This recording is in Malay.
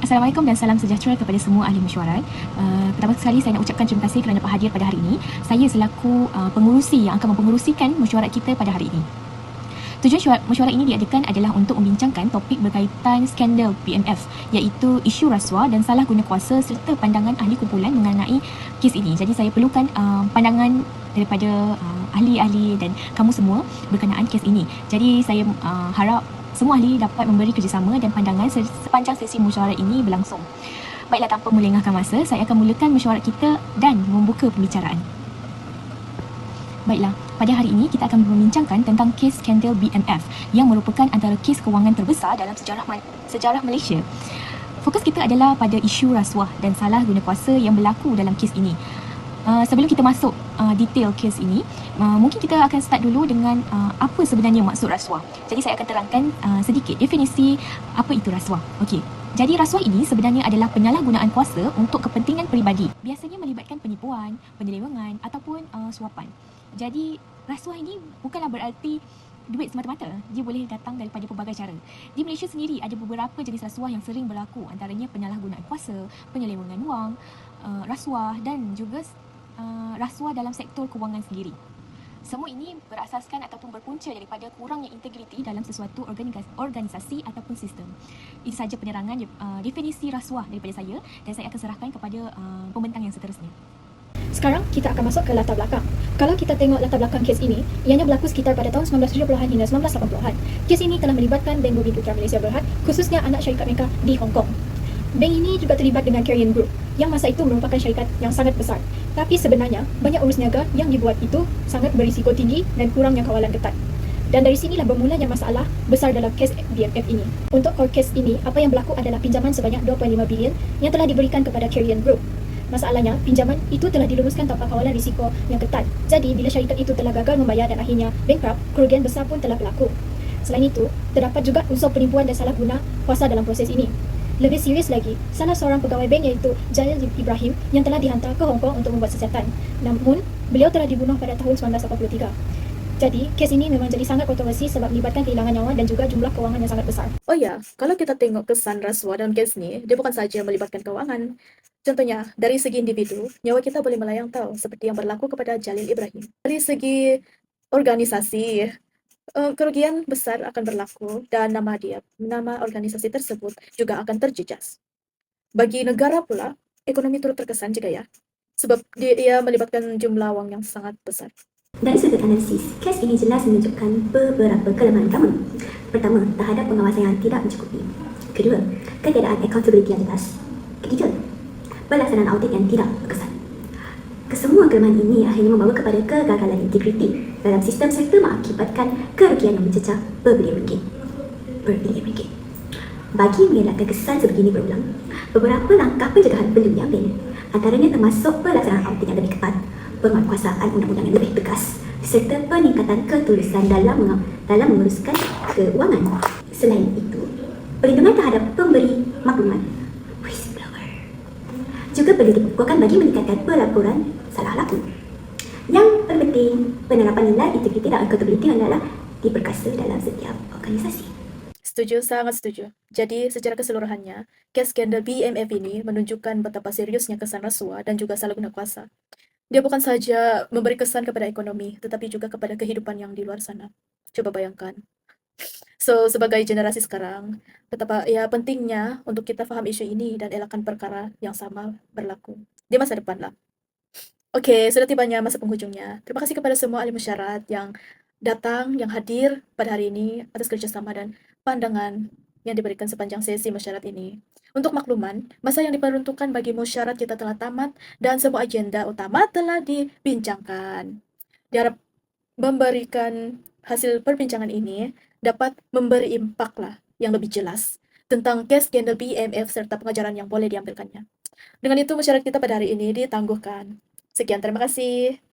Assalamualaikum dan salam sejahtera kepada semua ahli mesyuarat. Pertama sekali saya nak ucapkan terima kasih kerana hadir pada hari ini. Saya selaku pengurusi yang akan mempengerusikan mesyuarat kita pada hari ini. Tujuan mesyuarat ini diadakan adalah untuk membincangkan topik berkaitan skandal PMF, iaitu isu rasuah dan salah guna kuasa serta pandangan ahli kumpulan mengenai kes ini. Jadi saya perlukan pandangan daripada ahli-ahli dan kamu semua berkenaan kes ini. Jadi saya harap semua ahli dapat memberi kerjasama dan pandangan sepanjang sesi mesyuarat ini berlangsung. Baiklah, tanpa melengahkan masa, saya akan mulakan mesyuarat kita dan membuka pembicaraan. Baiklah, pada hari ini kita akan membincangkan tentang kes skandal BMF yang merupakan antara kes kewangan terbesar dalam sejarah Malaysia. Fokus kita adalah pada isu rasuah dan salah guna kuasa yang berlaku dalam kes ini. Sebelum kita masuk detail kes ini, mungkin kita akan start dulu dengan apa sebenarnya maksud rasuah. Jadi saya akan terangkan sedikit definisi apa itu rasuah. Okey. Jadi rasuah ini sebenarnya adalah penyalahgunaan kuasa untuk kepentingan peribadi. Biasanya melibatkan penipuan, penyelewengan ataupun suapan. Jadi rasuah ini bukanlah berarti duit semata-mata. Dia boleh datang daripada pelbagai cara. Di Malaysia sendiri ada beberapa jenis rasuah yang sering berlaku, antaranya penyalahgunaan kuasa, penyelewengan wang, rasuah dan juga rasuah dalam sektor kewangan sendiri. Semua ini berasaskan ataupun berpunca daripada kurangnya integriti dalam sesuatu organisasi ataupun sistem. Ini sahaja penerangan definisi rasuah daripada saya dan saya akan serahkan kepada pembentang yang seterusnya. Sekarang kita akan masuk ke latar belakang. Kalau kita tengok latar belakang kes ini, ianya berlaku sekitar pada tahun 1970-an hingga 1980-an. Kes ini telah melibatkan Bank Bumi Putra Malaysia Berhad, khususnya anak syarikat mereka di Hong Kong. Bank ini juga terlibat dengan Carrion Group, yang masa itu merupakan syarikat yang sangat besar. Tapi sebenarnya, banyak urus niaga yang dibuat itu sangat berisiko tinggi dan kurangnya kawalan ketat. Dan dari sinilah bermulanya masalah besar dalam kes BMF ini. Untuk core kes ini, apa yang berlaku adalah pinjaman sebanyak 2.5 bilion yang telah diberikan kepada Carrion Group. Masalahnya, pinjaman itu telah diluluskan tanpa kawalan risiko yang ketat. Jadi, bila syarikat itu telah gagal membayar dan akhirnya bankrupt, kerugian besar pun telah berlaku. Selain itu, terdapat juga unsur penipuan dan salah guna kuasa dalam proses ini. Lebih serius lagi, salah seorang pegawai bank iaitu Jalil Ibrahim yang telah dihantar ke Hong Kong untuk membuat siasatan. Namun, beliau telah dibunuh pada tahun 1983. Jadi, kes ini memang jadi sangat kontroversi sebab melibatkan kehilangan nyawa dan juga jumlah kewangan yang sangat besar. Oh ya, kalau kita tengok kesan rasuah dalam kes ni, dia bukan saja melibatkan kewangan. Contohnya, dari segi individu, nyawa kita boleh melayang tau, seperti yang berlaku kepada Jalil Ibrahim. Dari segi organisasi, kerugian besar akan berlaku dan nama organisasi tersebut juga akan terjejas. Bagi negara pula, ekonomi turut terkesan juga ya, sebab dia melibatkan jumlah wang yang sangat besar. Dari sudut analisis, kes ini jelas menunjukkan beberapa kelemahan utama. Pertama, terhadap pengawasan yang tidak mencukupi. Kedua, ketiadaan accountability yang jelas. Ketiga, pelaksanaan audit yang tidak berkesan. Kesemua kelemahan ini akhirnya membawa kepada kegagalan integriti dalam sistem serta mengakibatkan kerugian yang mencecah berbilion ringgit. Bagi mengelakkan kesan sebegini berulang, beberapa langkah pencegahan perlu diambil. Antaranya termasuk pelaksanaan audit yang lebih ketat, penguatkuasaan undang-undang yang lebih tegas, serta peningkatan ketulusan dalam menguruskan keuangan. Selain itu, perlindungan terhadap pemberi maklumat whistleblower juga perlu dikukuhkan bagi meningkatkan pelaporan salah laku. Yang terpenting, penerapan nilai integriti dan accountability adalah diperkasa dalam setiap organisasi. Setuju, sangat setuju. Jadi, secara keseluruhannya, kes skandal BMF ini menunjukkan betapa seriusnya kesan rasuah dan juga salah guna kuasa. Dia bukan saja memberi kesan kepada ekonomi, tetapi juga kepada kehidupan yang di luar sana. Coba bayangkan. So, sebagai generasi sekarang, betapa pentingnya untuk kita faham isu ini dan elakkan perkara yang sama berlaku di masa depan lah. Okey, sudah tibanya masa penghujungnya. Terima kasih kepada semua ahli mesyuarat yang datang, yang hadir pada hari ini atas kerjasama dan pandangan yang diberikan sepanjang sesi mesyuarat ini. Untuk makluman, masa yang diperuntukkan bagi mesyuarat kita telah tamat dan semua agenda utama telah dibincangkan. Diharap memberikan hasil perbincangan ini dapat memberi impak lah yang lebih jelas tentang kes skandal BMF serta pengajaran yang boleh diambilkannya. Dengan itu, mesyuarat kita pada hari ini ditangguhkan. Sekian, terima kasih.